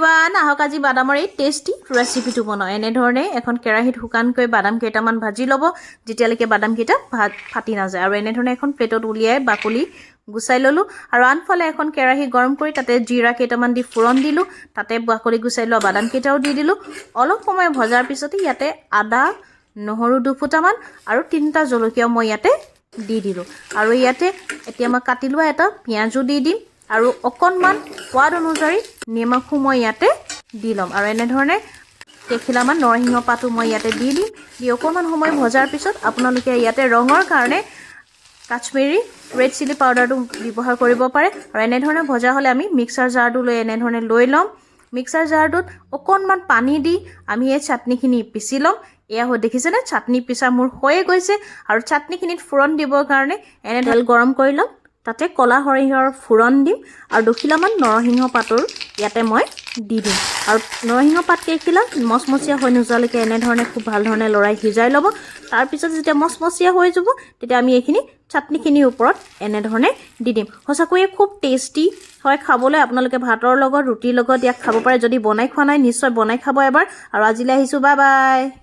everyone আহক আজি বাদামৰ এই টেষ্টি ৰেচিপিটো বনাওঁ এনেধৰণে এখন কেৰাহীত শুকানকৈ বাদাম কেইটামান ভাজি ল'ব যেতিয়ালৈকে বাদাম কেইটা ফাটি নাযায় আৰু এনেধৰণে এখন প্লেটত উলিয়াই বাকলি গুচাই ললো আৰু আনফালে এখন কেৰাহী গৰম কৰি তাতে জিৰা কেইটামান দি ফুৰণ দিলো তাতে বাকলি গুচাই লোৱা বাদাম কেইটাও দি দিলো অলপ সময় ভজাৰ পিছতে ইয়াতে আদা নহৰু দুফুটামান আৰু তিনিটা জলকীয়া মই ইয়াতে দি দিলো আৰু ইয়াতে এতিয়া মই কাটি লোৱা এটা পিয়াজো দি দিম আৰু অকনমান সোৱাদ অনুযায়ী নিমখো মই ইয়াতে দি লম আৰু এনেধৰণে কেখিলামান নৰসিংহ পাতো মই ইয়াতে দি দিম দি অকনমান সময় ভজাৰ পিছত আপোনালোকে ইয়াতে ৰঙৰ কাৰণে কাশ্মীৰী ৰেড চিলি পাউডাৰটো ব্যৱহাৰ কৰিব পাৰে আৰু এনেধৰণে ভজা হলে আমি মিক্সাৰ জাৰটো লৈ এনেধৰণে লৈ লম মিক্সাৰ জাৰটোত অকনমান পানী দি আমি এই চাটনিখিনি পিছি লম এয়া হৈ দেখিছেনে চাটনি পিছা মোৰ হৈয়ে গৈছে আৰু চাটনিখিনিত ফুৰণ দিবৰ কাৰণে এনে তেল গৰম কৰি লম তাতে কলা সৰিয়হৰ ফুৰণ দিম আৰু দুখিলামান নৰসিংহ পাতৰ ইয়াতে মই দি দিম আৰু নৰসিংহ পাত কেইখিলা মচমচীয়া হৈ নোযোৱালৈকে এনেধৰণে খুব ভাল ধৰণে লৰাই সিজাই ল'ব তাৰপিছত যেতিয়া মচমচীয়া হৈ যাব তেতিয়া আমি এইখিনি চাটনিখিনিৰ ওপৰত এনেধৰণে দি দিম সঁচাকৈয়ে খুব টেষ্টি হয় খাবলৈ আপোনালোকে ভাতৰ লগত ৰুটিৰ লগত ইয়াক খাব পাৰে যদি বনাই খোৱা নাই নিশ্চয় বনাই খাব এবাৰ আৰু আজিলৈ আহিছোঁ বাই বাই